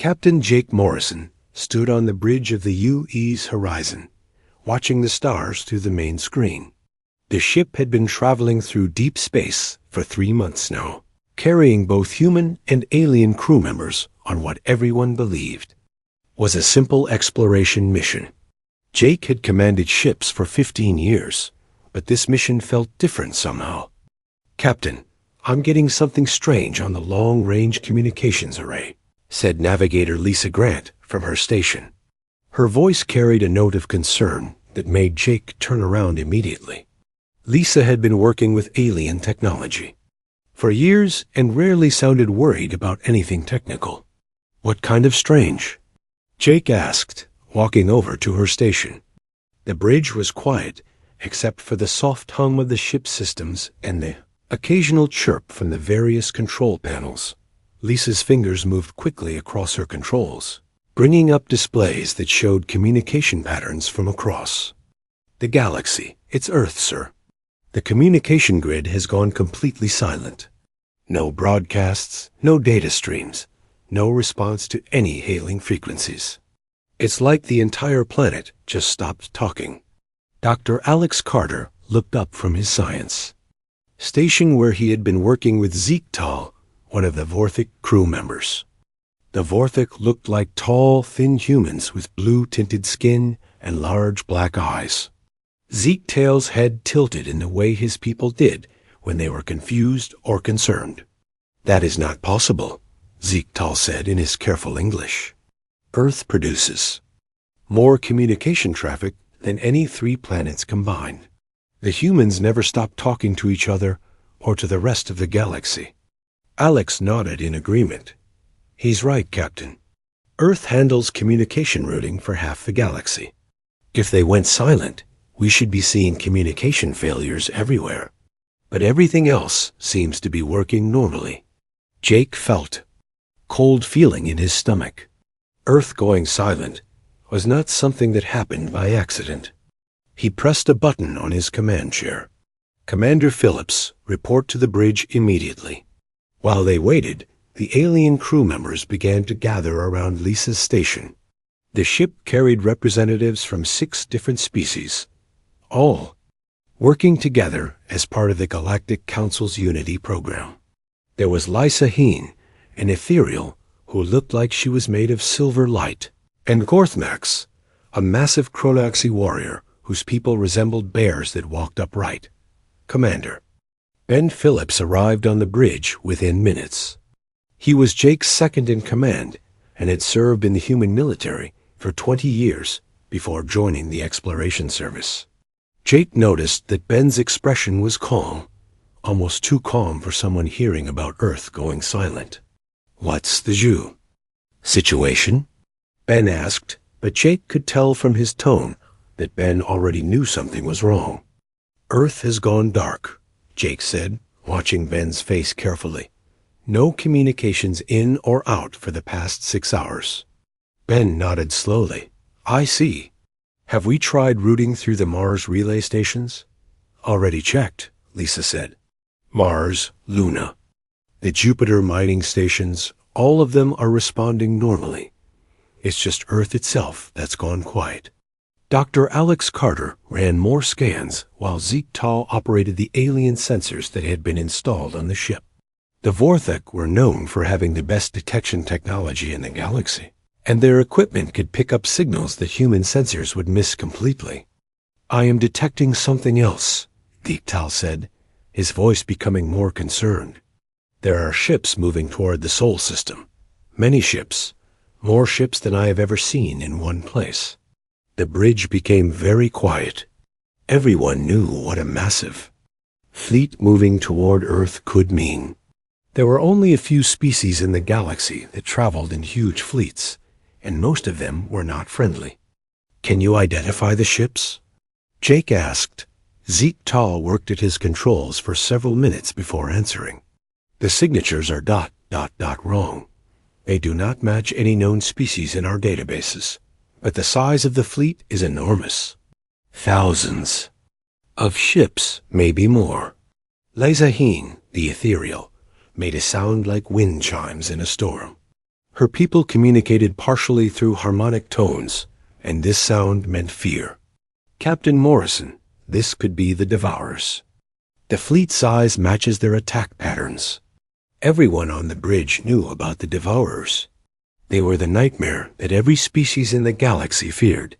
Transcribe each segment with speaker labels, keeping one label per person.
Speaker 1: Captain Jake Morrison stood on the bridge of the UE's horizon, watching the stars through the main screen. The ship had been traveling through deep space for 3 months now, carrying both human and alien crew members on what everyone believed was a simple exploration mission. Jake had commanded ships for 15 years, but this mission felt different somehow. "Captain, I'm getting something strange on the long-range communications array," said Navigator Lisa Grant from her station. Her voice carried a note of concern that made Jake turn around immediately. Lisa had been working with alien technology for years and rarely sounded worried about anything technical. "What kind of strange?" Jake asked, walking over to her station. The bridge was quiet, except for the soft hum of the ship's systems and the occasional chirp from the various control panels. Lisa's fingers moved quickly across her controls, bringing up displays that showed communication patterns from across the galaxy. "It's Earth, sir. The communication grid has gone completely silent. No broadcasts, no data streams, no response to any hailing frequencies. It's like the entire planet just stopped talking." Dr. Alex Carter looked up from his science station where he had been working with Zeke Tal, one of the Vorthic crew members. The Vorthic looked like tall, thin humans with blue-tinted skin and large black eyes. Zeke Tal's head tilted in the way his people did when they were confused or concerned. "That is not possible," Zeke Tal said in his careful English. "Earth produces more communication traffic than any 3 planets combined. The humans never stop talking to each other or to the rest of the galaxy." Alex nodded in agreement. "He's right, Captain. Earth handles communication routing for half the galaxy. If they went silent, we should be seeing communication failures everywhere. But everything else seems to be working normally." Jake felt cold feeling in his stomach. Earth going silent was not something that happened by accident. He pressed a button on his command chair. "Commander Phillips, report to the bridge immediately." While they waited, the alien crew members began to gather around Lisa's station. The ship carried representatives from 6 different species, all working together as part of the Galactic Council's Unity program. There was Lisa Heen, an ethereal who looked like she was made of silver light, and Gorthmax, a massive Chronaxi warrior whose people resembled bears that walked upright. "Commander." Ben Phillips arrived on the bridge within minutes. He was Jake's second in command and had served in the human military for 20 years before joining the exploration service. Jake noticed that Ben's expression was calm, almost too calm for someone hearing about Earth going silent. "What's the situation?" Ben asked, but Jake could tell from his tone that Ben already knew something was wrong. "Earth has gone dark," Jake said, watching Ben's face carefully. "No communications in or out for the past 6 hours." Ben nodded slowly. "I see. Have we tried routing through the Mars relay stations?" "Already checked," Lisa said. "Mars, Luna, the Jupiter mining stations, all of them are responding normally. It's just Earth itself that's gone quiet." Dr. Alex Carter ran more scans while Zeke Tal operated the alien sensors that had been installed on the ship. The Vorthek were known for having the best detection technology in the galaxy, and their equipment could pick up signals that human sensors would miss completely. "I am detecting something else," Zeke Tal said, his voice becoming more concerned. "There are ships moving toward the Sol system. Many ships, more ships than I have ever seen in one place." The bridge became very quiet. Everyone knew what a massive fleet moving toward Earth could mean. There were only a few species in the galaxy that traveled in huge fleets, and most of them were not friendly. "Can you identify the ships?" Jake asked. Zeke Tal worked at his controls for several minutes before answering. "The signatures are ... wrong. They do not match any known species in our databases. But the size of the fleet is enormous. Thousands of ships, maybe more." Lisa Heen, the ethereal, made a sound like wind chimes in a storm. Her people communicated partially through harmonic tones, and this sound meant fear. Captain Morrison, this could be the Devourers. The fleet size matches their attack patterns. Everyone on the bridge knew about the Devourers. They were the nightmare that every species in the galaxy feared.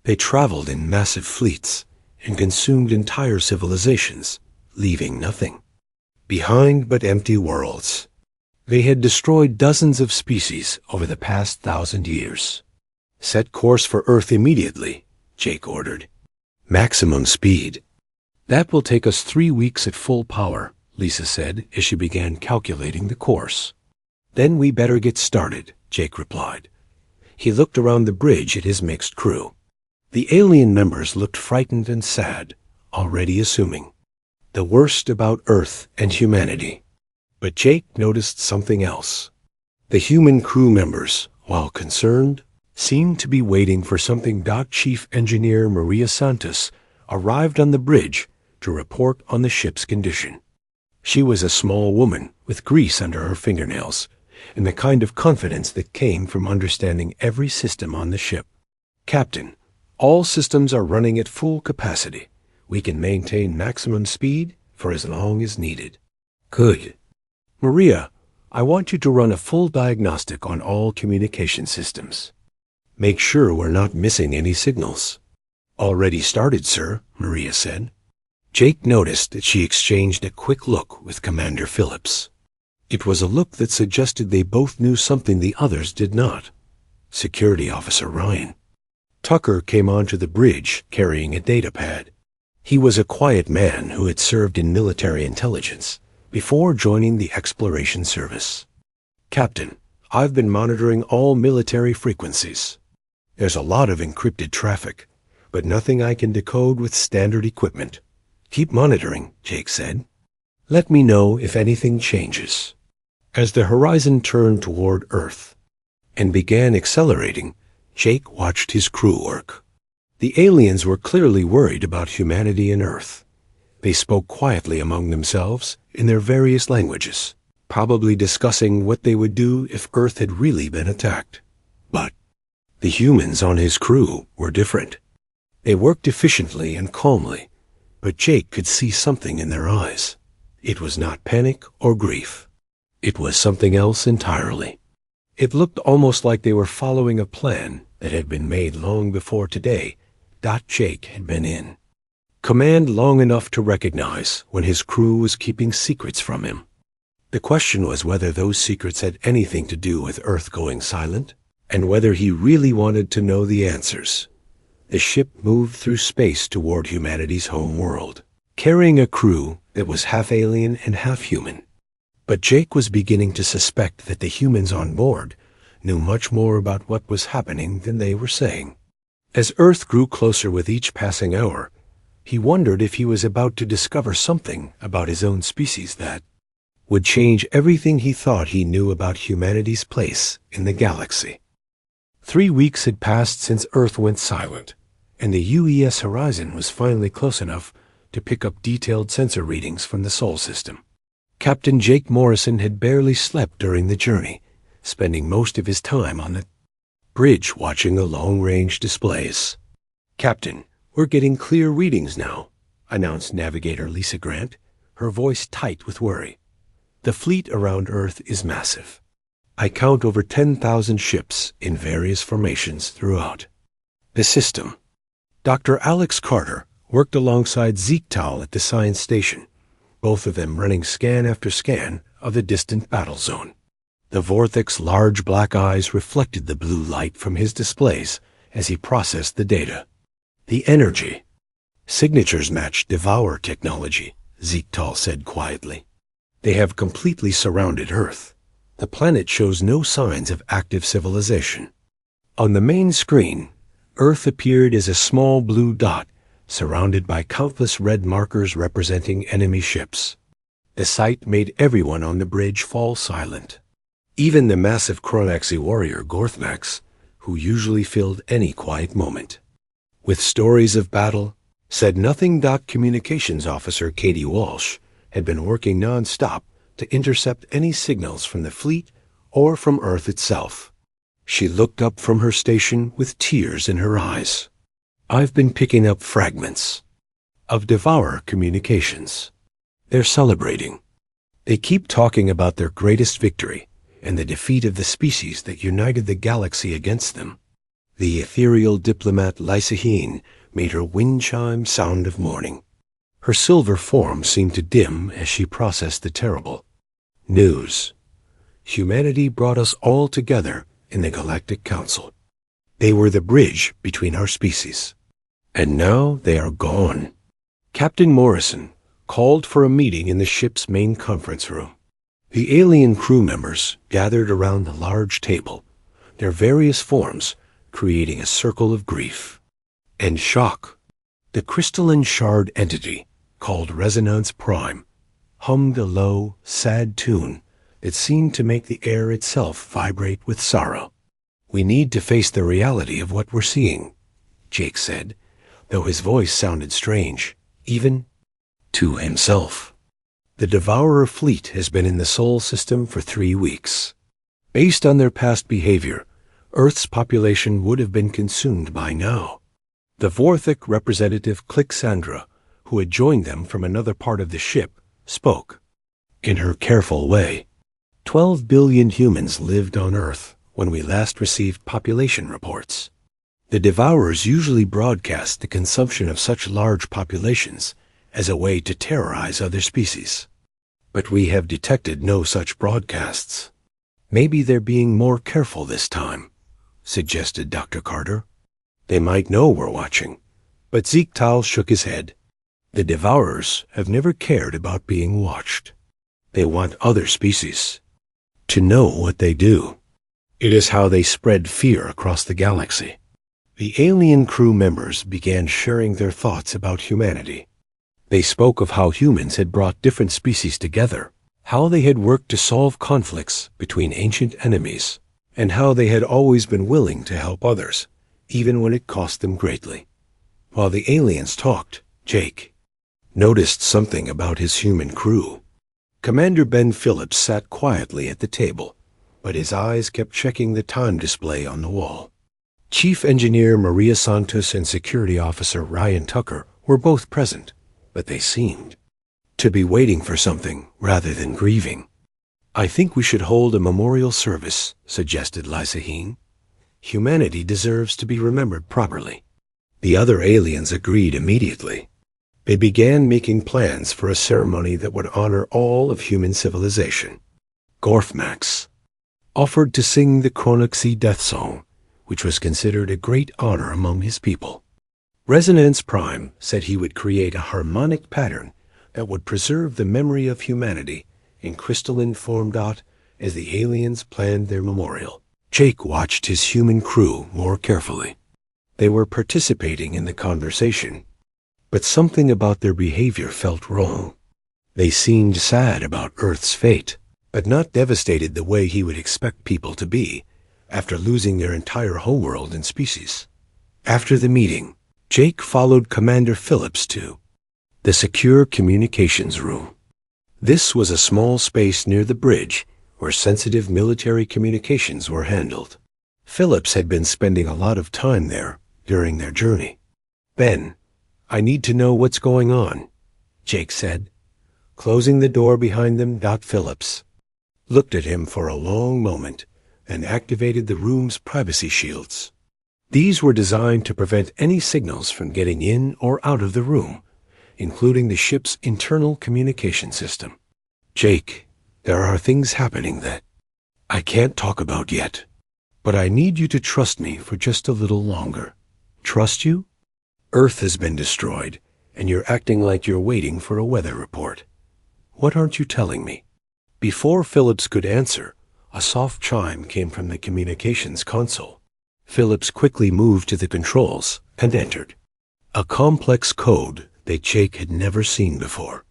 Speaker 1: They traveled in massive fleets and consumed entire civilizations, leaving nothing behind but empty worlds. They had destroyed dozens of species over the past 1,000 years. Set course for Earth immediately, Jake ordered. Maximum speed. That will take us 3 weeks at full power, Lisa said as she began calculating the course. Then we better get started, Jake replied. He looked around the bridge at his mixed crew. The alien members looked frightened and sad, already assuming the worst about Earth and humanity. But Jake noticed something else. The human crew members, while concerned, seemed to be waiting for something. Chief Engineer Maria Santos arrived on the bridge to report on the ship's condition. She was a small woman with grease under her fingernails and the kind of confidence that came from understanding every system on the ship. Captain, all systems are running at full capacity. We can maintain maximum speed for as long as needed. Good. Maria, I want you to run a full diagnostic on all communication systems. Make sure we're not missing any signals. Already started, sir, Maria said. Jake noticed that she exchanged a quick look with Commander Phillips. It was a look that suggested they both knew something the others did not. Security Officer Ryan. Tucker came onto the bridge carrying a data pad. He was a quiet man who had served in military intelligence before joining the Exploration Service. Captain, I've been monitoring all military frequencies. There's a lot of encrypted traffic, but nothing I can decode with standard equipment. Keep monitoring, Jake said. Let me know if anything changes. As the horizon turned toward Earth and began accelerating, Jake watched his crew work. The aliens were clearly worried about humanity and Earth. They spoke quietly among themselves in their various languages, probably discussing what they would do if Earth had really been attacked. But the humans on his crew were different. They worked efficiently and calmly, but Jake could see something in their eyes. It was not panic or grief. It was something else entirely. It looked almost like they were following a plan that had been made long before today. Jake had been in command long enough to recognize when his crew was keeping secrets from him. The question was whether those secrets had anything to do with Earth going silent, and whether he really wanted to know the answers. The ship moved through space toward humanity's home world, carrying a crew that was half alien and half human. But Jake was beginning to suspect that the humans on board knew much more about what was happening than they were saying. As Earth grew closer with each passing hour, he wondered if he was about to discover something about his own species that would change everything he thought he knew about humanity's place in the galaxy. 3 weeks had passed since Earth went silent, and the UES horizon was finally close enough to pick up detailed sensor readings from the Sol system. Captain Jake Morrison had barely slept during the journey, spending most of his time on the bridge watching the long-range displays. Captain, we're getting clear readings now, announced Navigator Lisa Grant, her voice tight with worry. The fleet around Earth is massive. I count over 10,000 ships in various formations throughout the system. Dr. Alex Carter worked alongside Zeke Towle at the science station, both of them running scan after scan of the distant battle zone. The Vorthic's large black eyes reflected the blue light from his displays as he processed the data. The energy. Signatures match Devour technology, Zeke Towle said quietly. They have completely surrounded Earth. The planet shows no signs of active civilization. On the main screen, Earth appeared as a small blue dot surrounded by countless red markers representing enemy ships. The sight made everyone on the bridge fall silent. Even the massive Chronaxi warrior Gorthmax, who usually filled any quiet moment with stories of battle, said nothing. Communications Officer Katie Walsh had been working non-stop to intercept any signals from the fleet or from Earth itself. She looked up from her station with tears in her eyes. I've been picking up fragments of Devourer communications. They're celebrating. They keep talking about their greatest victory and the defeat of the species that united the galaxy against them. The ethereal diplomat Lysaheen made her wind chime sound of morning. Her silver form seemed to dim as she processed the terrible news. Humanity brought us all together in the Galactic Council. They were the bridge between our species. And now they are gone. Captain Morrison called for a meeting in the ship's main conference room. The alien crew members gathered around the large table, their various forms creating a circle of grief and shock. The crystalline shard entity, called Resonance Prime, hummed a low, sad tune that seemed to make the air itself vibrate with sorrow. We need to face the reality of what we're seeing, Jake said, though his voice sounded strange, even to himself. The Devourer fleet has been in the Sol system for 3 weeks. Based on their past behavior, Earth's population would have been consumed by now. The Vorthic representative Clixandra, who had joined them from another part of the ship, spoke. In her careful way, 12 billion humans lived on Earth when we last received population reports. The Devourers usually broadcast the consumption of such large populations as a way to terrorize other species. But we have detected no such broadcasts. Maybe they're being more careful this time, suggested Dr. Carter. They might know we're watching. But Zeke Tal shook his head. The Devourers have never cared about being watched. They want other species to know what they do. It is how they spread fear across the galaxy. The alien crew members began sharing their thoughts about humanity. They spoke of how humans had brought different species together, how they had worked to solve conflicts between ancient enemies, and how they had always been willing to help others, even when it cost them greatly. While the aliens talked, Jake noticed something about his human crew. Commander Ben Phillips sat quietly at the table, but his eyes kept checking the time display on the wall. Chief Engineer Maria Santos and Security Officer Ryan Tucker were both present, but they seemed to be waiting for something rather than grieving. I think we should hold a memorial service, suggested Lysaheen. Humanity deserves to be remembered properly. The other aliens agreed immediately. They began making plans for a ceremony that would honor all of human civilization. Gorfmax offered to sing the Chronoxy death song, which was considered a great honor among his people. Resonance Prime said he would create a harmonic pattern that would preserve the memory of humanity in crystalline form. As the aliens planned their memorial, Jake watched his human crew more carefully. They were participating in the conversation, but something about their behavior felt wrong. They seemed sad about Earth's fate, but not devastated the way he would expect people to be after losing their entire homeworld and species. After the meeting, Jake followed Commander Phillips to the secure communications room. This was a small space near the bridge where sensitive military communications were handled. Phillips had been spending a lot of time there during their journey. Ben, I need to know what's going on, Jake said. Closing the door behind them, Phillips looked at him for a long moment and activated the room's privacy shields. These were designed to prevent any signals from getting in or out of the room, including the ship's internal communication system. Jake, there are things happening that I can't talk about yet, but I need you to trust me for just a little longer. Trust you? Earth has been destroyed, and you're acting like you're waiting for a weather report. What aren't you telling me? Before Phillips could answer, a soft chime came from the communications console. Phillips quickly moved to the controls and entered a complex code that Jake had never seen before.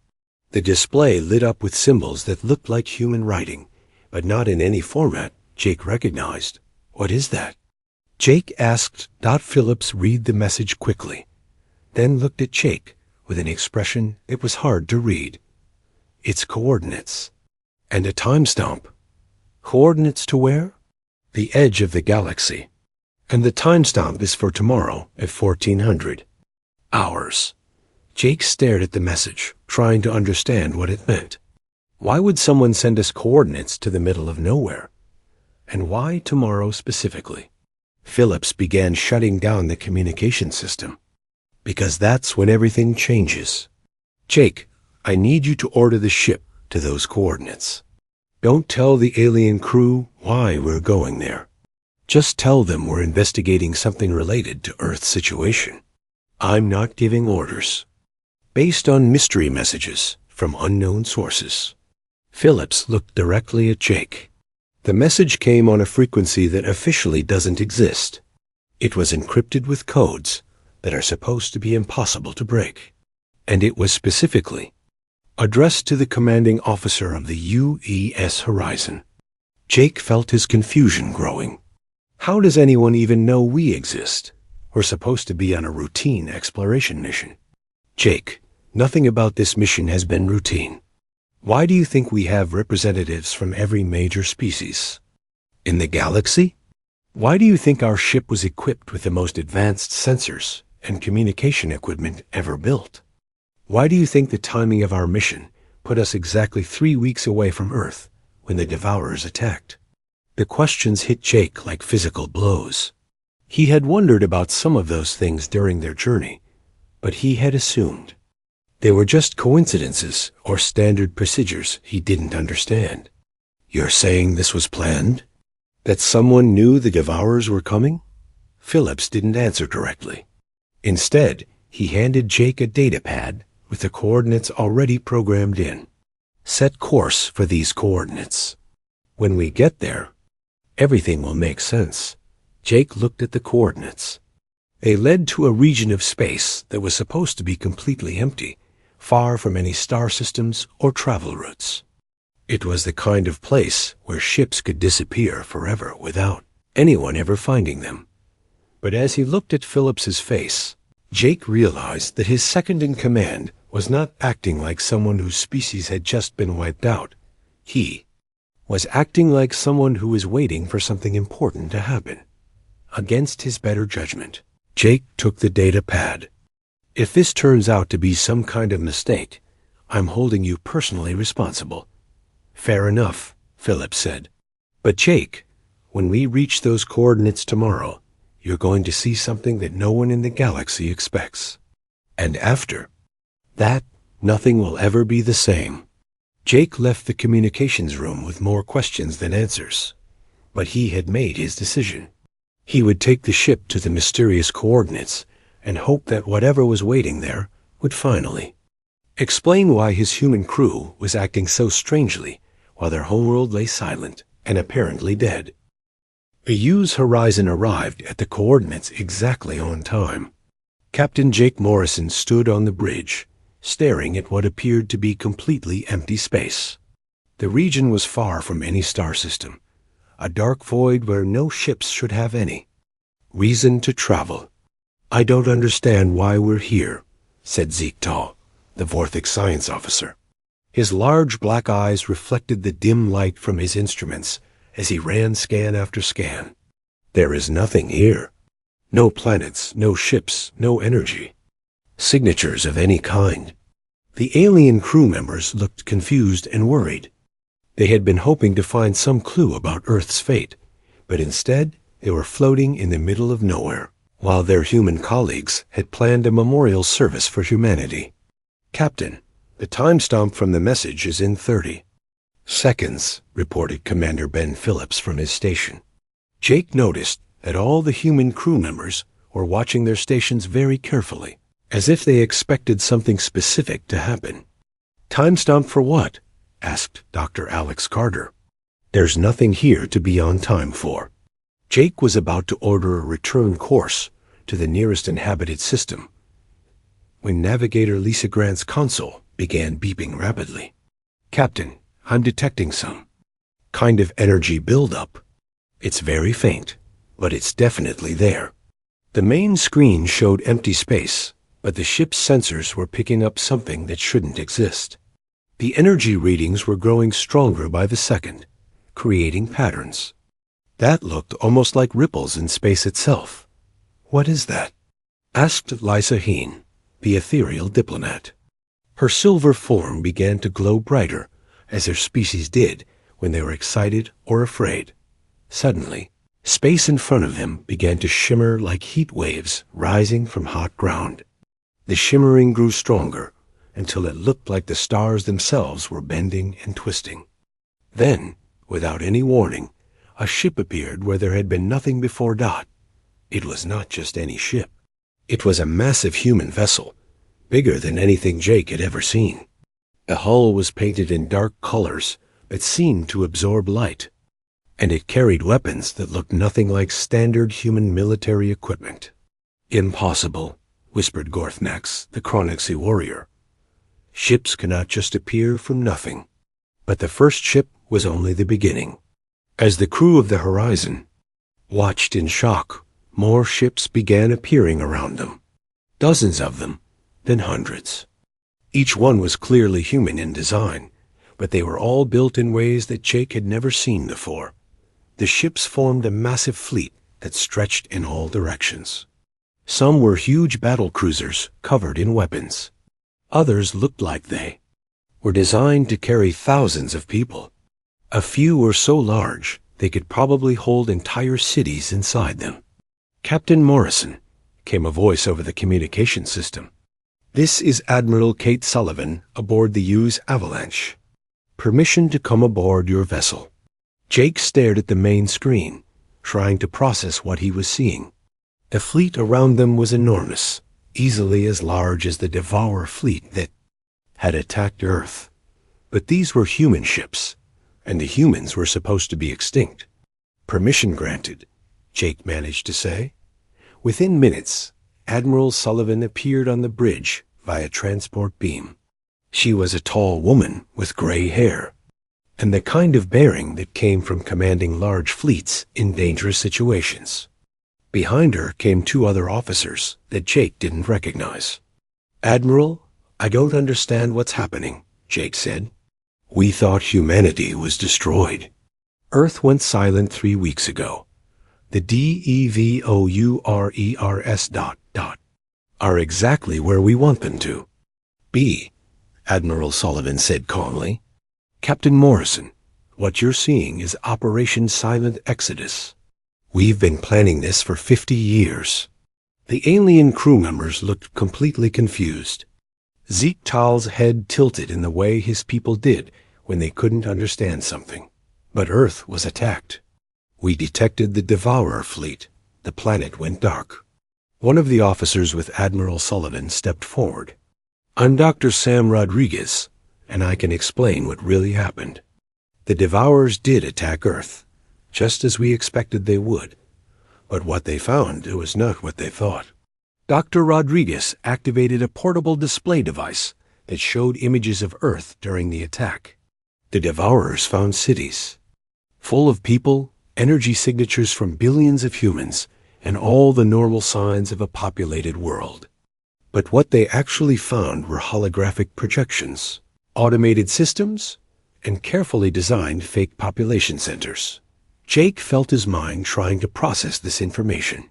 Speaker 1: The display lit up with symbols that looked like human writing, but not in any format Jake recognized. What is that? Jake asked. Phillips read the message quickly, then looked at Jake with an expression it was hard to read. It's coordinates and a timestamp. Coordinates to where? The edge of the galaxy. And the timestamp is for tomorrow at 1400 hours. Jake stared at the message, trying to understand what it meant. Why would someone send us coordinates to the middle of nowhere? And why tomorrow specifically? Phillips began shutting down the communication system. Because that's when everything changes. Jake, I need you to order the ship to those coordinates. Don't tell the alien crew why we're going there. Just tell them we're investigating something related to Earth's situation. I'm not giving orders. Based on mystery messages from unknown sources. Phillips looked directly at Jake. The message came on a frequency that officially doesn't exist. It was encrypted with codes that are supposed to be impossible to break. And it was specifically addressed to the commanding officer of the UES Horizon. Jake felt his confusion growing. How does anyone even know we exist? We're supposed to be on a routine exploration mission. Jake, nothing about this mission has been routine. Why do you think we have representatives from every major species? In the galaxy? Why do you think our ship was equipped with the most advanced sensors and communication equipment ever built? Why do you think the timing of our mission put us exactly 3 weeks away from Earth when the Devourers attacked? The questions hit Jake like physical blows. He had wondered about some of those things during their journey, but he had assumed they were just coincidences or standard procedures he didn't understand. You're saying this was planned? That someone knew the Devourers were coming? Phillips didn't answer directly. Instead, he handed Jake a data pad with the coordinates already programmed in. Set course for these coordinates. When we get there, everything will make sense. Jake looked at the coordinates. They led to a region of space that was supposed to be completely empty, far from any star systems or travel routes. It was the kind of place where ships could disappear forever without anyone ever finding them. But as he looked at Phillips's face, Jake realized that his second-in-command was not acting like someone whose species had just been wiped out. He was acting like someone who was waiting for something important to happen. Against his better judgment, Jake took the data pad. If this turns out to be some kind of mistake, I'm holding you personally responsible. Fair enough, Phillips said. But Jake, when we reach those coordinates tomorrow, you're going to see something that no one in the galaxy expects. And after that, nothing will ever be the same. Jake left the communications room with more questions than answers. But he had made his decision. He would take the ship to the mysterious coordinates and hope that whatever was waiting there would finally explain why his human crew was acting so strangely while their homeworld lay silent and apparently dead. The U's Horizon arrived at the coordinates exactly on time. Captain Jake Morrison stood on the bridge, staring at what appeared to be completely empty space. The region was far from any star system, a dark void where no ships should have any reason to travel. I don't understand why we're here, said Zeke Tall, the Vorthix science officer. His large black eyes reflected the dim light from his instruments as he ran scan after scan. There is nothing here. No planets, no ships, no energy. Signatures of any kind. The alien crew members looked confused and worried. They had been hoping to find some clue about Earth's fate, but instead they were floating in the middle of nowhere, while their human colleagues had planned a memorial service for humanity. Captain, the timestamp from the message is in 30 seconds, reported Commander Ben Phillips from his station. Jake noticed that all the human crew members were watching their stations very carefully, as if they expected something specific to happen. Timestamp for what? Asked Dr. Alex Carter. There's nothing here to be on time for. Jake was about to order a return course to the nearest inhabited system when Navigator Lisa Grant's console began beeping rapidly. Captain, I'm detecting some kind of energy buildup. It's very faint, but it's definitely there. The main screen showed empty space, but the ship's sensors were picking up something that shouldn't exist. The energy readings were growing stronger by the second, creating patterns. That looked almost like ripples in space itself. "What is that?" asked Lisa Heen, the ethereal diplomat. Her silver form began to glow brighter, as their species did when they were excited or afraid. Suddenly, space in front of them began to shimmer like heat waves rising from hot ground. The shimmering grew stronger until it looked like the stars themselves were bending and twisting. Then, without any warning, a ship appeared where there had been nothing before. It was not just any ship. It was a massive human vessel, bigger than anything Jake had ever seen. The hull was painted in dark colors that seemed to absorb light, and it carried weapons that looked nothing like standard human military equipment. "Impossible," whispered Gorthnax, the Chronixy warrior. "Ships cannot just appear from nothing." But the first ship was only the beginning. As the crew of the Horizon watched in shock, more ships began appearing around them. Dozens of them, then hundreds. Each one was clearly human in design, but they were all built in ways that Jake had never seen before. The ships formed a massive fleet that stretched in all directions. Some were huge battle cruisers covered in weapons. Others looked like they were designed to carry thousands of people. A few were so large they could probably hold entire cities inside them. "Captain Morrison," came a voice over the communication system. "This is Admiral Kate Sullivan aboard the Hughes Avalanche. Permission to come aboard your vessel." Jake stared at the main screen, trying to process what he was seeing. The fleet around them was enormous, easily as large as the Devourer fleet that had attacked Earth. But these were human ships, and the humans were supposed to be extinct. "Permission granted," Jake managed to say. Within minutes, Admiral Sullivan appeared on the bridge via transport beam. She was a tall woman with gray hair, and the kind of bearing that came from commanding large fleets in dangerous situations. Behind her came two other officers that Jake didn't recognize. "Admiral, I don't understand what's happening," Jake said. "We thought humanity was destroyed. Earth went silent 3 weeks ago. The DEVOURERS ... are exactly where we want them to be," Admiral Sullivan said calmly. "Captain Morrison, what you're seeing is Operation Silent Exodus. We've been planning this for 50 years. The alien crew members looked completely confused. Zeke Tal's head tilted in the way his people did when they couldn't understand something. But Earth was attacked. We detected the Devourer fleet. The planet went dark." One of the officers with Admiral Sullivan stepped forward. "I'm Dr. Sam Rodriguez, and I can explain what really happened. The Devourers did attack Earth, just as we expected they would. But what they found was not what they thought." Dr. Rodriguez activated a portable display device that showed images of Earth during the attack. The Devourers found cities full of people, energy signatures from billions of humans, and all the normal signs of a populated world. But what they actually found were holographic projections, automated systems, and carefully designed fake population centers. Jake felt his mind trying to process this information.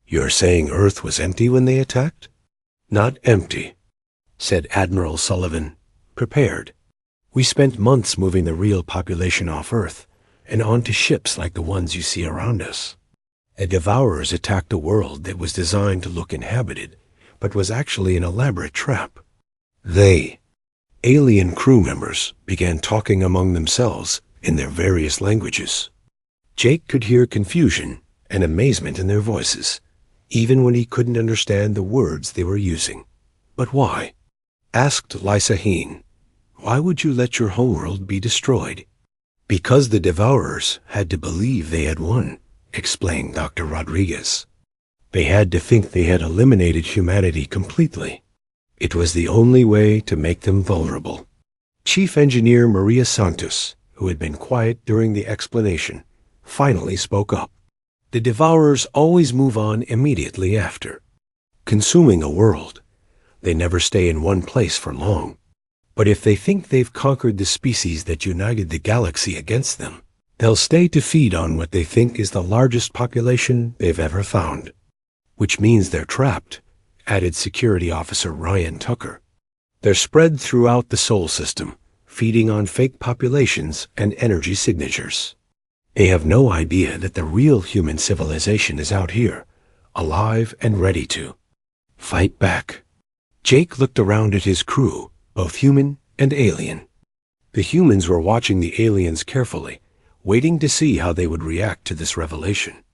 Speaker 1: "You're saying Earth was empty when they attacked?" "Not empty," said Admiral Sullivan, prepared. "We spent months moving the real population off Earth and onto ships like the ones you see around us. The Devourers attacked a world that was designed to look inhabited, but was actually an elaborate trap. They, alien crew members, began talking among themselves in their various languages. Jake could hear confusion and amazement in their voices, even when he couldn't understand the words they were using. "But why?" asked Lisa Heen. "Why would you let your homeworld be destroyed?" "Because the Devourers had to believe they had won," explained Dr. Rodriguez. "They had to think they had eliminated humanity completely. It was the only way to make them vulnerable." Chief Engineer Maria Santos, who had been quiet during the explanation, finally spoke up. "The Devourers always move on immediately after, consuming a world. They never stay in one place for long. But if they think they've conquered the species that united the galaxy against them, They'll stay to feed on what they think is the largest population they've ever found. Which means they're trapped, added Security Officer Ryan Tucker. They're spread throughout the Sol system, feeding on fake populations and energy signatures. They have no idea that the real human civilization is out here, alive and ready to fight back. Jake looked around at his crew, both human and alien. The humans were watching the aliens carefully, waiting to see how they would react to this revelation.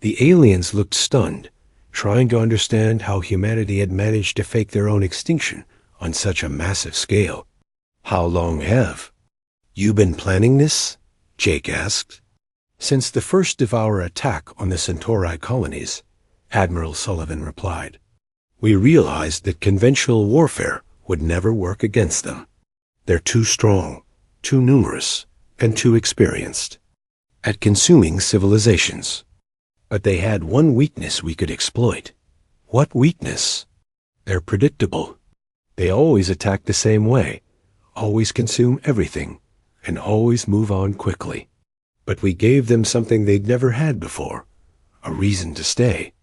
Speaker 1: The aliens looked stunned, trying to understand how humanity had managed to fake their own extinction on such a massive scale. How long have you been planning this? Jake asked. Since the first Devourer attack on the Centauri colonies, Admiral Sullivan replied. We realized that conventional warfare would never work against them. They're too strong, too numerous, and too experienced at consuming civilizations. But they had one weakness we could exploit. What weakness? They're predictable. They always attack the same way, always consume everything, and always move on quickly. But we gave them something they'd never had before, a reason to stay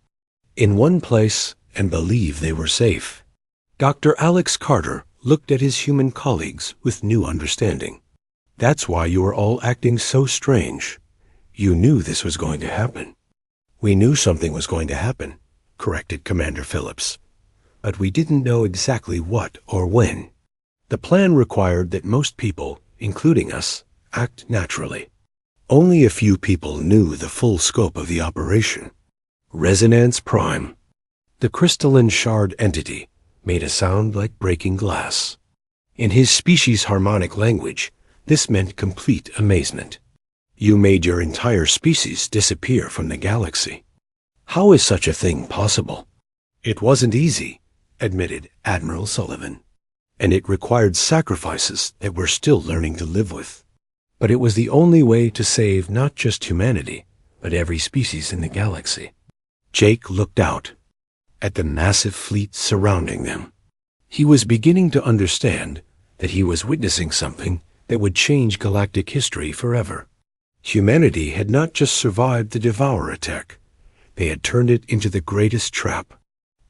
Speaker 1: in one place and believe they were safe. Dr. Alex Carter looked at his human colleagues with new understanding. That's why you were all acting so strange. You knew this was going to happen. We knew something was going to happen, corrected Commander Phillips. But we didn't know exactly what or when. The plan required that most people, including us, act naturally. Only a few people knew the full scope of the operation. Resonance Prime. The crystalline shard entity made a sound like breaking glass. In his species' harmonic language, this meant complete amazement. You made your entire species disappear from the galaxy. How is such a thing possible? It wasn't easy, admitted Admiral Sullivan, and it required sacrifices that we're still learning to live with. But it was the only way to save not just humanity, but every species in the galaxy. Jake looked out at the massive fleet surrounding them. He was beginning to understand that he was witnessing something that would change galactic history forever. Humanity had not just survived the Devourer attack, they had turned it into the greatest trap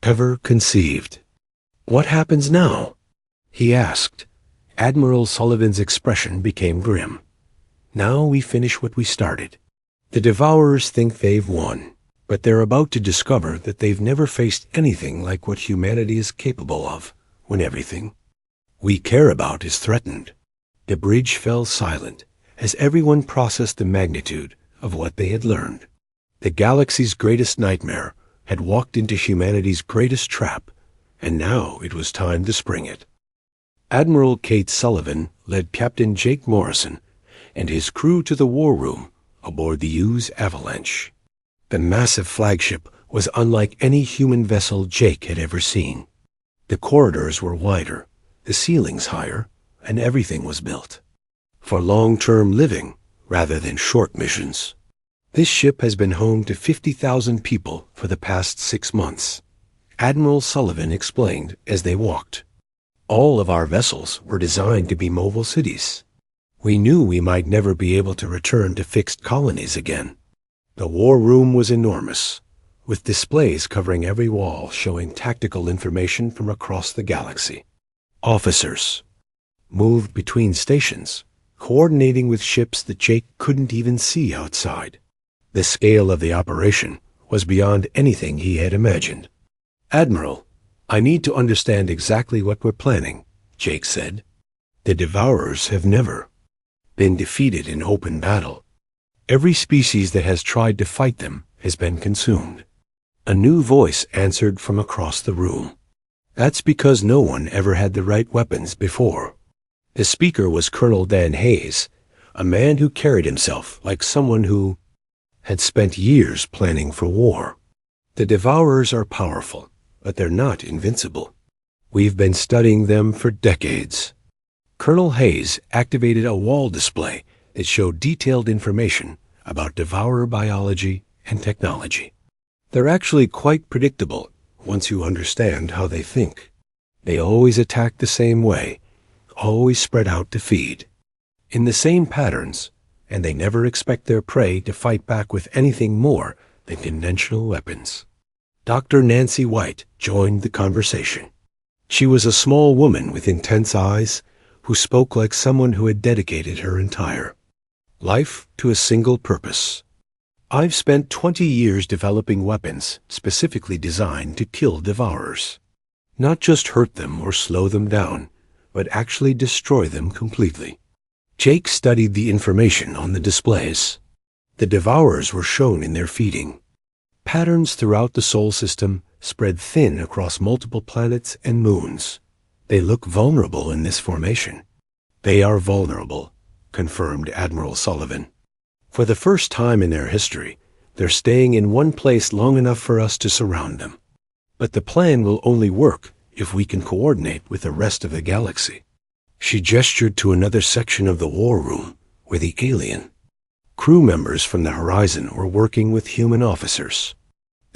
Speaker 1: ever conceived. What happens now? He asked. Admiral Sullivan's expression became grim. Now we finish what we started. The Devourers think they've won, but they're about to discover that they've never faced anything like what humanity is capable of when everything we care about is threatened. The bridge fell silent as everyone processed the magnitude of what they had learned. The galaxy's greatest nightmare had walked into humanity's greatest trap, and now it was time to spring it. Admiral Kate Sullivan led Captain Jake Morrison and his crew to the war room aboard the U's Avalanche. The massive flagship was unlike any human vessel Jake had ever seen. The corridors were wider, the ceilings higher, and everything was built for long-term living rather than short missions. This ship has been home to 50,000 people for the past 6 months, Admiral Sullivan explained as they walked. All of our vessels were designed to be mobile cities. We knew we might never be able to return to fixed colonies again. The war room was enormous, with displays covering every wall showing tactical information from across the galaxy. Officers moved between stations, coordinating with ships that Jake couldn't even see outside. The scale of the operation was beyond anything he had imagined. Admiral, I need to understand exactly what we're planning, Jake said. The Devourers have never been defeated in open battle. Every species that has tried to fight them has been consumed. A new voice answered from across the room. That's because no one ever had the right weapons before. The speaker was Colonel Dan Hayes, a man who carried himself like someone who had spent years planning for war. The Devourers are powerful, but they're not invincible. We've been studying them for decades. Colonel Hayes activated a wall display that showed detailed information about Devourer biology and technology. They're actually quite predictable once you understand how they think. They always attack the same way, always spread out to feed, in the same patterns, and they never expect their prey to fight back with anything more than conventional weapons. Dr. Nancy White joined the conversation. She was a small woman with intense eyes who spoke like someone who had dedicated her entire life to a single purpose. I've spent 20 years developing weapons specifically designed to kill devourers. Not just hurt them or slow them down, but actually destroy them completely. Jake studied the information on the displays. The devourers were shown in their feeding. Patterns throughout the Sol system spread thin across multiple planets and moons. They look vulnerable in this formation. They are vulnerable, confirmed Admiral Sullivan. For the first time in their history, they're staying in one place long enough for us to surround them. But the plan will only work if we can coordinate with the rest of the galaxy. She gestured to another section of the war room where the alien crew members from the Horizon were working with human officers.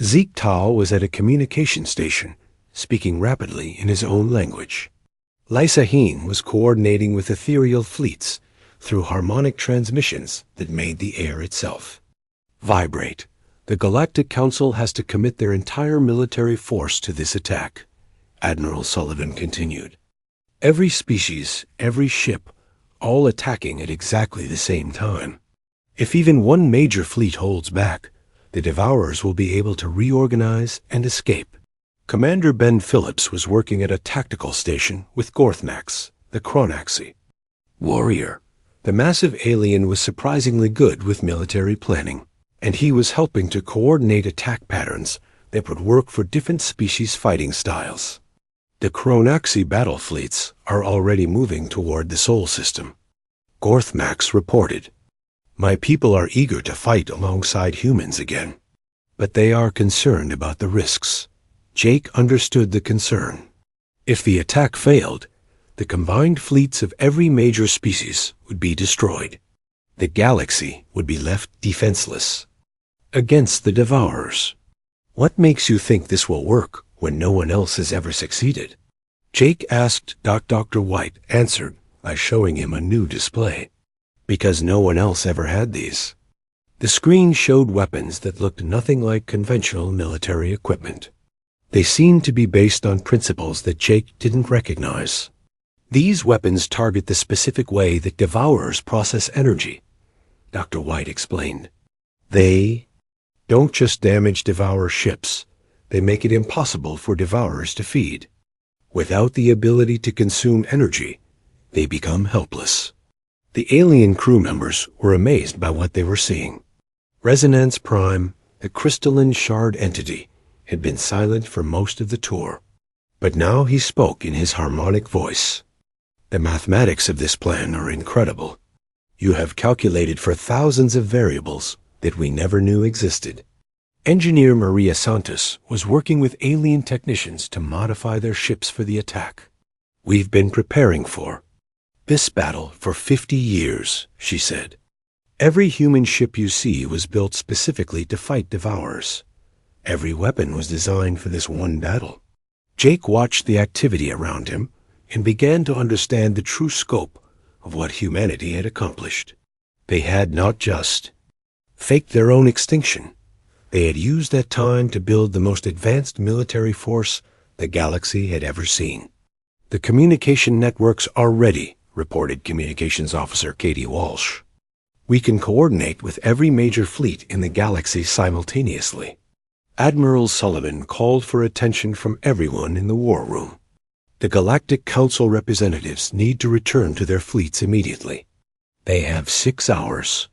Speaker 1: Zeke Tao was at a communication station, speaking rapidly in his own language. Lysa Heen was coordinating with ethereal fleets through harmonic transmissions that made the air itself vibrate. The Galactic Council has to commit their entire military force to this attack, Admiral Sullivan continued. Every species, every ship, all attacking at exactly the same time. If even one major fleet holds back, the Devourers will be able to reorganize and escape. Commander Ben Phillips was working at a tactical station with Gorthnax, the Chronaxi warrior. The massive alien was surprisingly good with military planning, and he was helping to coordinate attack patterns that would work for different species' fighting styles. The Chronaxi battle fleets are already moving toward the Sol system. Gorthmax reported, "My people are eager to fight alongside humans again, but they are concerned about the risks." Jake understood the concern. If the attack failed, the combined fleets of every major species would be destroyed. The galaxy would be left defenseless against the Devourers. What makes you think this will work when no one else has ever succeeded? Jake asked. Dr. White answered by showing him a new display. Because no one else ever had these. The screen showed weapons that looked nothing like conventional military equipment. They seemed to be based on principles that Jake didn't recognize. These weapons target the specific way that Devourers process energy, Dr. White explained. They don't just damage Devourer ships, they make it impossible for Devourers to feed. Without the ability to consume energy, they become helpless. The alien crew members were amazed by what they were seeing. Resonance Prime, the crystalline shard entity, had been silent for most of the tour. But now he spoke in his harmonic voice. The mathematics of this plan are incredible. You have calculated for thousands of variables that we never knew existed. Engineer Maria Santos was working with alien technicians to modify their ships for the attack. We've been preparing for this battle for 50 years, she said. Every human ship you see was built specifically to fight Devourers. Every weapon was designed for this one battle. Jake watched the activity around him and began to understand the true scope of what humanity had accomplished. They had not just faked their own extinction. They had used that time to build the most advanced military force the galaxy had ever seen. The communication networks are ready, reported Communications Officer Katie Walsh. We can coordinate with every major fleet in the galaxy simultaneously. Admiral Sullivan called for attention from everyone in the war room. The Galactic Council representatives need to return to their fleets immediately. They have 6 hours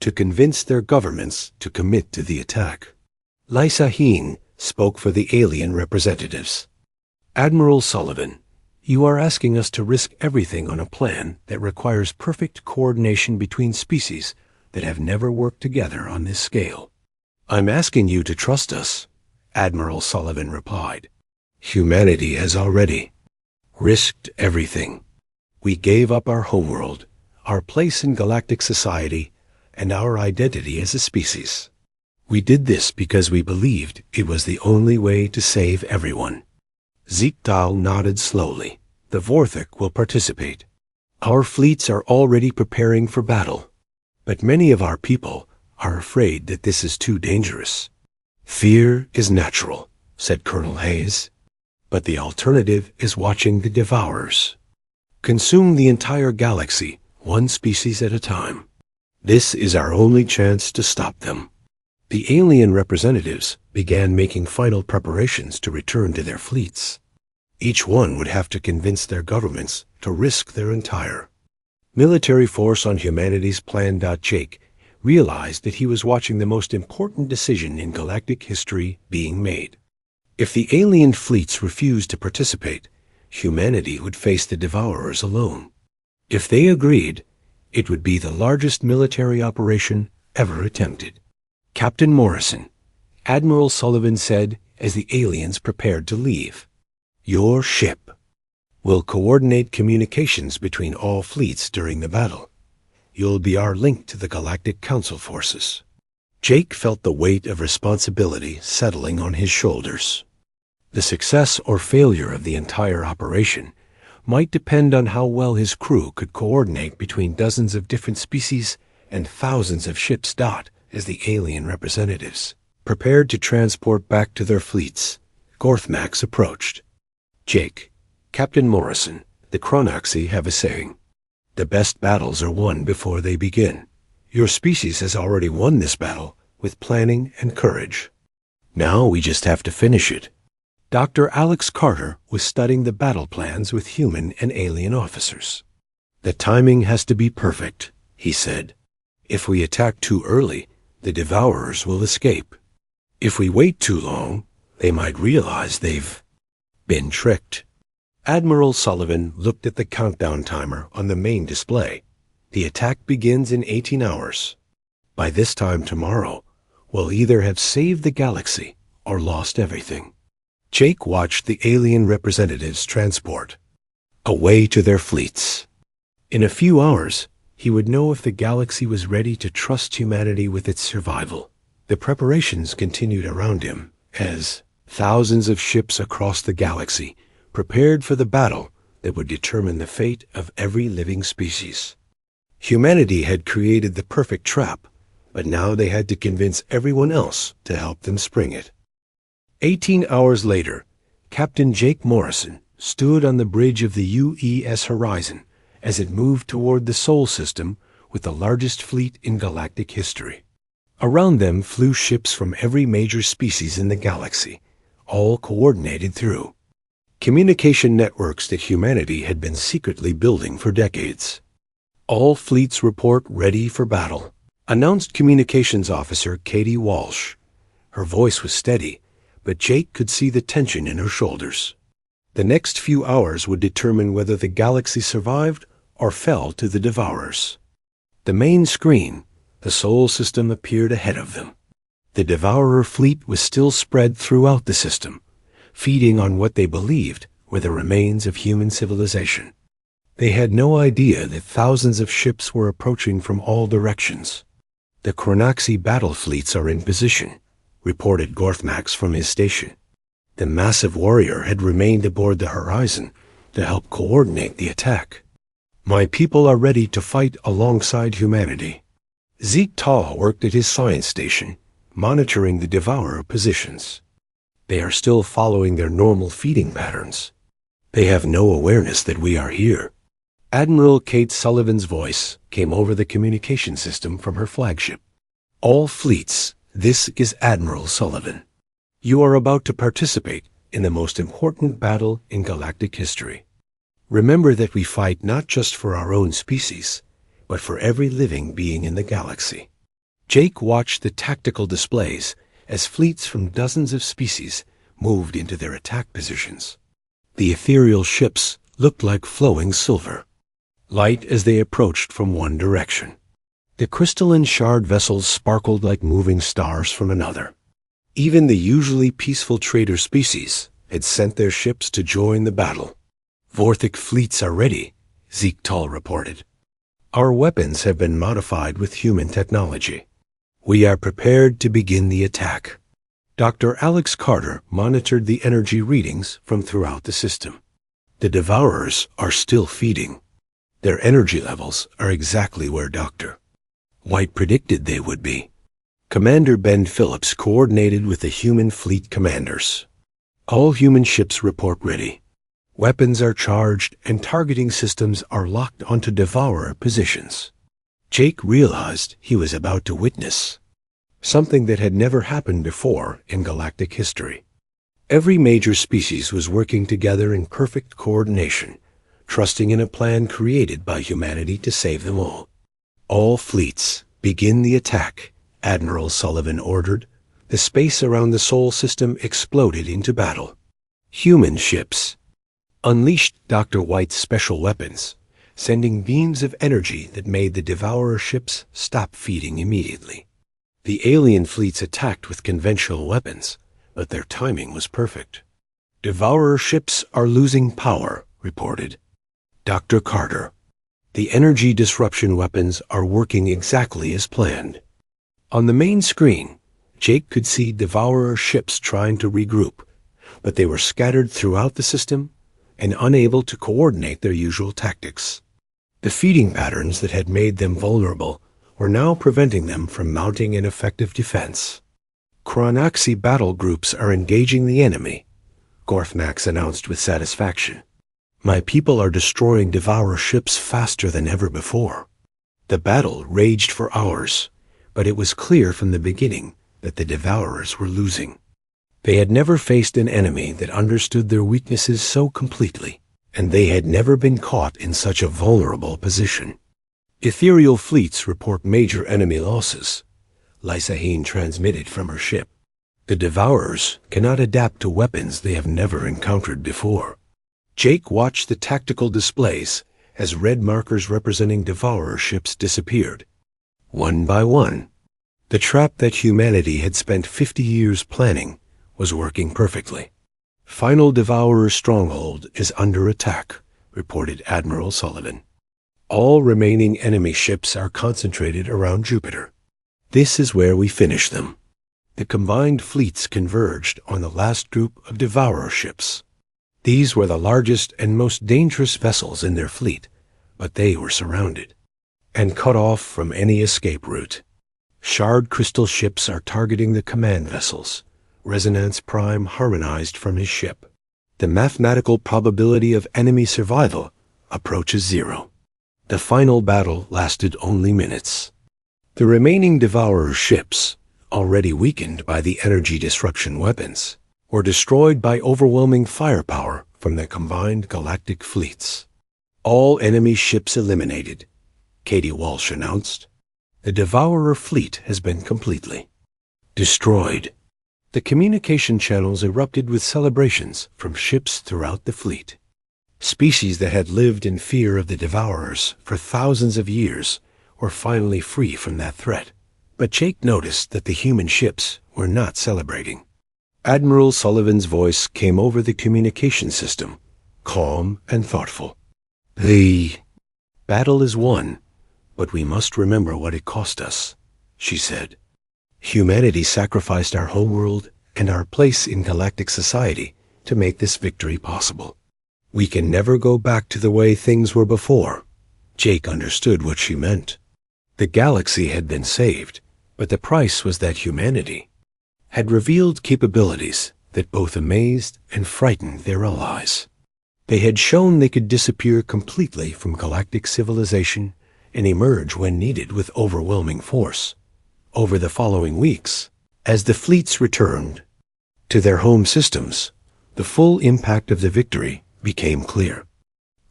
Speaker 1: to convince their governments to commit to the attack. Lysa Heen spoke for the alien representatives. Admiral Sullivan, you are asking us to risk everything on a plan that requires perfect coordination between species that have never worked together on this scale. I'm asking you to trust us, Admiral Sullivan replied. Humanity has already risked everything. We gave up our homeworld, our place in galactic society, and our identity as a species. We did this because we believed it was the only way to save everyone. Ziektal nodded slowly. The Vorthik will participate. Our fleets are already preparing for battle. But many of our people are afraid that this is too dangerous. Fear is natural, said Colonel Hayes. But the alternative is watching the devourers consume the entire galaxy, one species at a time. This is our only chance to stop them. The alien representatives began making final preparations to return to their fleets. Each one would have to convince their governments to risk their entire military force on humanity's plan. Jake realized that he was watching the most important decision in galactic history being made. If the alien fleets refused to participate, humanity would face the devourers alone. If they agreed, it would be the largest military operation ever attempted. Captain Morrison, Admiral Sullivan said as the aliens prepared to leave, "Your ship will coordinate communications between all fleets during the battle. You'll be our link to the Galactic Council forces." Jake felt the weight of responsibility settling on his shoulders. The success or failure of the entire operation might depend on how well his crew could coordinate between dozens of different species and thousands of ships. As the alien representatives prepared to transport back to their fleets, Gorthmax approached. "Jake, Captain Morrison, the Chronoxy have a saying. The best battles are won before they begin. Your species has already won this battle with planning and courage. Now we just have to finish it." Dr. Alex Carter was studying the battle plans with human and alien officers. "The timing has to be perfect," he said. "If we attack too early, the devourers will escape. If we wait too long, they might realize they've been tricked." Admiral Sullivan looked at the countdown timer on the main display. "The attack begins in 18 hours. By this time tomorrow, we'll either have saved the galaxy or lost everything." Jake watched the alien representatives transport away to their fleets. In a few hours, he would know if the galaxy was ready to trust humanity with its survival. The preparations continued around him as thousands of ships across the galaxy prepared for the battle that would determine the fate of every living species. Humanity had created the perfect trap, but now they had to convince everyone else to help them spring it. 18 hours later, Captain Jake Morrison stood on the bridge of the UES Horizon as it moved toward the Sol system with the largest fleet in galactic history. Around them flew ships from every major species in the galaxy, all coordinated through communication networks that humanity had been secretly building for decades. "All fleets report ready for battle," announced Communications Officer Katie Walsh. Her voice was steady, but Jake could see the tension in her shoulders. The next few hours would determine whether the galaxy survived or fell to the devourers. The main screen, the Sol system, appeared ahead of them. The devourer fleet was still spread throughout the system, feeding on what they believed were the remains of human civilization. They had no idea that thousands of ships were approaching from all directions. "The Chronoxy battle fleets are in position," reported Gorthmax from his station. The massive warrior had remained aboard the Horizon to help coordinate the attack. "My people are ready to fight alongside humanity." Zeke Tall worked at his science station, monitoring the devourer positions. "They are still following their normal feeding patterns. They have no awareness that we are here." Admiral Kate Sullivan's voice came over the communication system from her flagship. "All fleets, this is Admiral Sullivan. You are about to participate in the most important battle in galactic history. Remember that we fight not just for our own species, but for every living being in the galaxy." Jake watched the tactical displays as fleets from dozens of species moved into their attack positions. The ethereal ships looked like flowing silver, light as they approached from one direction. The crystalline shard vessels sparkled like moving stars from another. Even the usually peaceful trader species had sent their ships to join the battle. "Vorthic fleets are ready," Zeke Tall reported. "Our weapons have been modified with human technology. We are prepared to begin the attack." Dr. Alex Carter monitored the energy readings from throughout the system. "The devourers are still feeding. Their energy levels are exactly where Dr. White predicted they would be. Commander Ben Phillips coordinated with the human fleet commanders. All human ships report ready. Weapons are charged and targeting systems are locked onto devourer positions. Jake realized he was about to witness something that had never happened before in galactic history. Every major species was working together in perfect coordination, trusting in a plan created by humanity to save them all. All fleets, begin the attack, Admiral Sullivan ordered. The space around the Sol system exploded into battle. Human ships unleashed Dr. White's special weapons, sending beams of energy that made the devourer ships stop feeding immediately. The alien fleets attacked with conventional weapons, but their timing was perfect. Devourer ships are losing power, reported Dr. Carter. The energy disruption weapons are working exactly as planned. On the main screen, Jake could see devourer ships trying to regroup, but they were scattered throughout the system and unable to coordinate their usual tactics. The feeding patterns that had made them vulnerable were now preventing them from mounting an effective defense. Chronaxi battle groups are engaging the enemy, Gorthmax announced with satisfaction. My people are destroying devourer ships faster than ever before. The battle raged for hours, but it was clear from the beginning that the devourers were losing. They had never faced an enemy that understood their weaknesses so completely, and they had never been caught in such a vulnerable position. Ethereal fleets report major enemy losses, Lysaheen transmitted from her ship. The devourers cannot adapt to weapons they have never encountered before. Jake watched the tactical displays as red markers representing devourer ships disappeared. One by one, the trap that humanity had spent 50 years planning was working perfectly. Final devourer stronghold is under attack, reported Admiral Sullivan. All remaining enemy ships are concentrated around Jupiter. This is where we finish them. The combined fleets converged on the last group of devourer ships. These were the largest and most dangerous vessels in their fleet, but they were surrounded and cut off from any escape route. Shard crystal ships are targeting the command vessels. Resonance Prime harmonized from his ship. The mathematical probability of enemy survival approaches 0. The final battle lasted only minutes. The remaining devourer ships, already weakened by the energy disruption weapons, were destroyed by overwhelming firepower from the combined galactic fleets. All enemy ships eliminated, Katie Walsh announced. The devourer fleet has been completely destroyed. The communication channels erupted with celebrations from ships throughout the fleet. Species that had lived in fear of the devourers for thousands of years were finally free from that threat. But Jake noticed that the human ships were not celebrating. Admiral Sullivan's voice came over the communication system, calm and thoughtful. The battle is won, but we must remember what it cost us, she said. Humanity sacrificed our homeworld and our place in galactic society to make this victory possible. We can never go back to the way things were before. Jake understood what she meant. The galaxy had been saved, but the price was that humanity had revealed capabilities that both amazed and frightened their allies. They had shown they could disappear completely from galactic civilization and emerge when needed with overwhelming force. Over the following weeks, as the fleets returned to their home systems, the full impact of the victory became clear.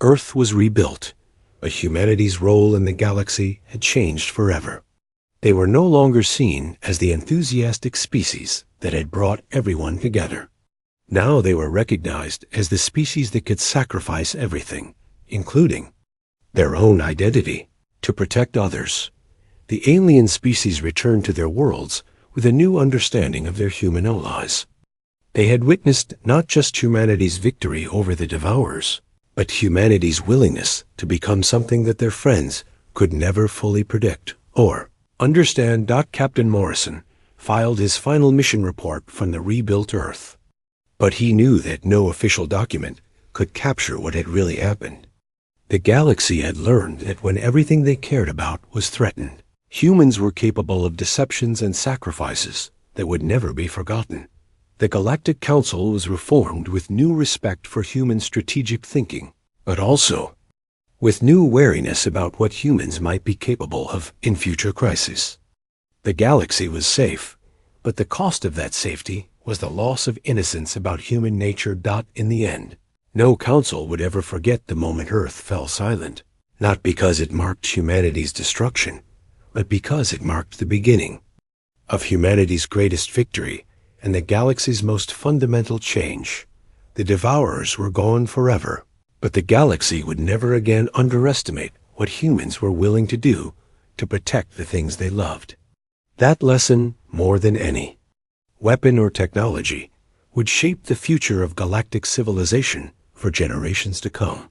Speaker 1: Earth was rebuilt, but humanity's role in the galaxy had changed forever. They were no longer seen as the enthusiastic species that had brought everyone together. Now they were recognized as the species that could sacrifice everything, including their own identity, to protect others. The alien species returned to their worlds with a new understanding of their human allies. They had witnessed not just humanity's victory over the devourers, but humanity's willingness to become something that their friends could never fully predict or understand. Captain Morrison filed his final mission report from the rebuilt Earth. But he knew that no official document could capture what had really happened. The galaxy had learned that when everything they cared about was threatened, Humans were capable of deceptions and sacrifices that would never be forgotten. The Galactic Council was reformed with new respect for human strategic thinking, but also with new wariness about what humans might be capable of in future crises. The galaxy was safe, but the cost of that safety was the loss of innocence about human nature. In the end, no council would ever forget the moment Earth fell silent, not because it marked humanity's destruction, but because it marked the beginning of humanity's greatest victory and the galaxy's most fundamental change. The Devourers were gone forever, but the galaxy would never again underestimate what humans were willing to do to protect the things they loved. That lesson, more than any weapon or technology, would shape the future of galactic civilization for generations to come.